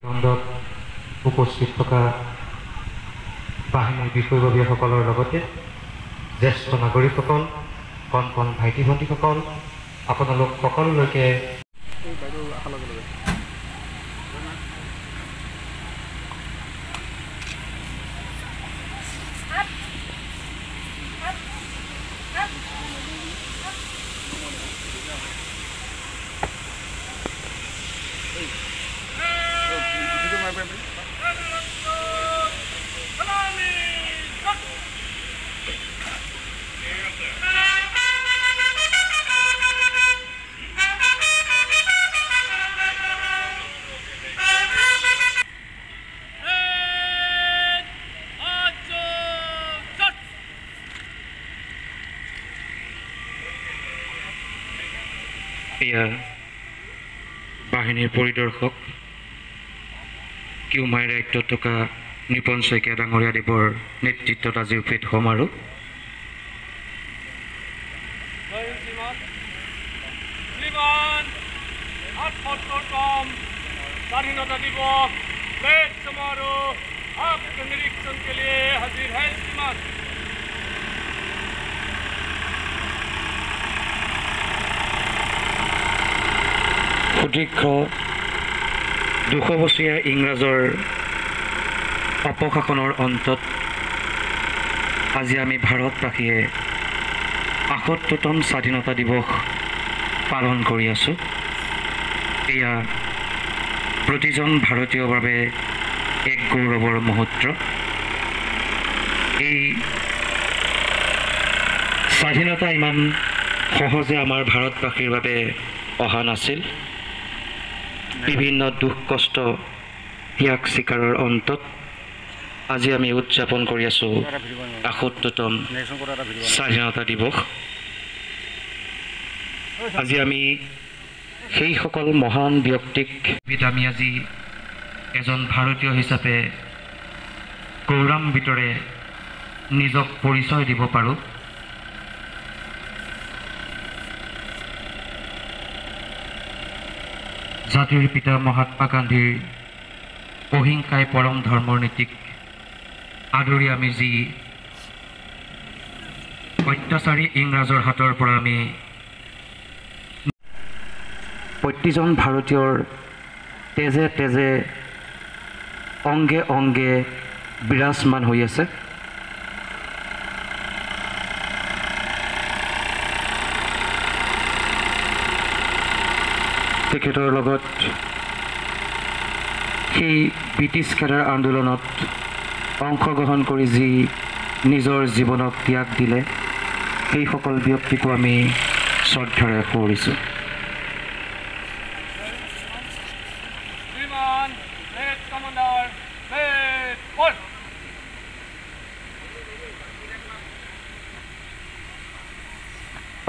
খণ্ডত উপস্থিত থকা বাহিনীৰ বিষয়ববীয়াসকলৰ লগতে জ্যেষ্ঠ নাগৰিকসকল, কণ কণ ভাইটি ভণ্টিসকল, আপোনালোক সকলোলৈকে বাহিনীৰ পৰিদৰ্শক কিউমাইৰ দায়িত্বত থকা নিপন শইকীয়া ডাঙৰীয়া দেৱৰ নেতৃত্বত আজিৰ প্ৰেড সমাৰোহ। स्वाधीनता दिवस प्रेड समारोह आपके निरीक्षण के लिए हाजिर है श्रीमान। সুদীৰ্ঘ 200 বছৰীয়া ইংৰাজৰ অপশাসনৰ অন্তত আজি আমি ভাৰতবাসীয়ে ৭৮তম স্বাধীনতা দিৱস পালন কৰি আছোঁ। এয়া প্ৰতিজন ভাৰতীয়ৰ বাবে এক গৌৰৱৰ মুহূৰ্ত। এই স্বাধীনতা ইমান সহজে আমাৰ ভাৰতবাসীৰ বাবে অহা নাছিল। বিভিন্ন দুখ কষ্ট ত্যাগ স্বীকাৰৰ অন্তত আজি আমি উদযাপন কৰি আছোঁ ৭৮তম স্বাধীনতা দিৱস। আজি আমি সেইসকল মহান ব্যক্তিক আমি আজি এজন ভাৰতীয় হিচাপে গৌৰৱান্বিতৰে নিজক পৰিচয় দিব পাৰোঁ। জাতিৰ পিতা মহাত্মা গান্ধীৰ অহিংসাই পৰম ধৰ্মৰ নীতিক আদৰি আমি যি অত্যাচাৰী ইংৰাজৰ হাতৰ পৰা আমি প্ৰতিজন ভাৰতীয়ৰ তেজে তেজে অংগে অংগে বিৰাজমান হৈ আছে। তেখেতৰ লগত সেই ব্ৰিটিছ খেদাৰ আন্দোলনত অংশগ্ৰহণ কৰি যি নিজৰ জীৱনক ত্যাগ দিলে সেইসকল ব্যক্তিকো আমি শ্ৰদ্ধাৰে সোঁৱৰিছোঁ।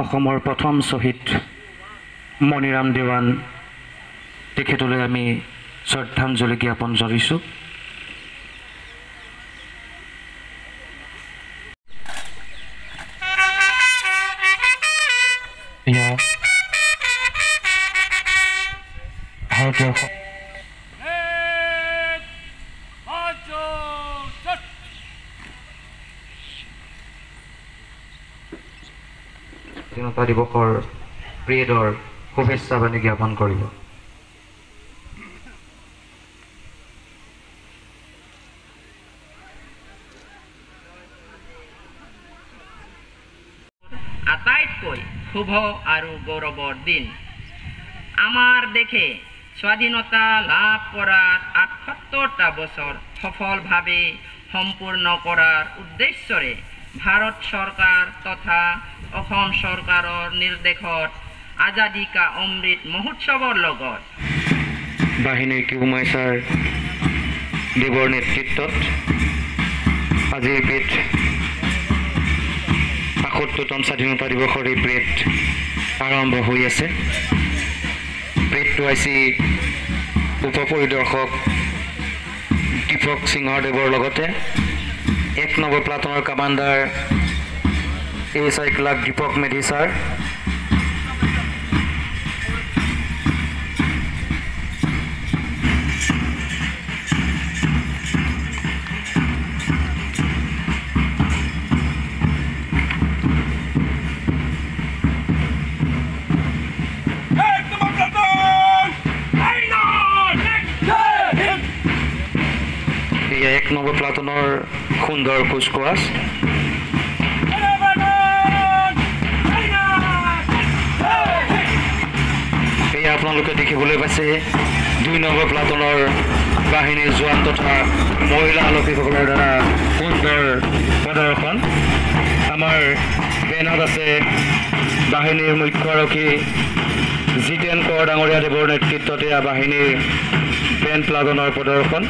অসমৰ প্ৰথম শ্বহীদ মণিৰাম দেৱান তেখেতলৈ আমি শ্ৰদ্ধাঞ্জলি জ্ঞাপন জনাইছোঁ। ভাৰতীয় স্বাধীনতা দিৱসৰ প্ৰেডৰ শুভেচ্ছা বাণী জ্ঞাপন কৰিব। আটাইতকৈ শুভ আৰু গৌৰৱৰ দিন। আমাৰ দেশে স্বাধীনতা লাভ কৰাৰ ৭৮টা বছৰ সফলভাৱে সম্পূৰ্ণ কৰাৰ উদ্দেশ্যৰে ভাৰত চৰকাৰ তথা অসম চৰকাৰৰ নিৰ্দেশত আজাদী কা অমৃত মহোৎসৱৰ লগত বাহিনীৰ কিউমাই ছাৰ দেৱৰ নেতৃত্বত আজিৰ প্ৰেড ৭৮তম স্বাধীনতা দিৱসৰ এই প্ৰেড আৰম্ভ হৈ আছে। প্ৰেডটো আইচি উপ পৰিদৰ্শক দীপক সিংহদেৱৰ লগতে ১ নম্বৰ প্লাটুনৰ commander ASI clerk Deepak Medhi sir, number প্লাটুনৰ সুন্দৰ কুচকাৱাজ। এয়া আপোনালোকে দেখিবলৈ পাইছে 2 নম্বৰ প্লাটুনৰ বাহিনীৰ জোৱান তথা মহিলা আৰক্ষীসকলৰ দ্বাৰা সুন্দৰ প্ৰদৰ্শন। আমাৰ বেনাত আছে বাহিনীৰ মুখ্য আৰক্ষী জিতেন কৰ ডাঙৰীয়াদেৱৰ নেতৃত্বত এয়া বাহিনীৰ বেণ্ড প্লাটুনৰ প্ৰদৰ্শন।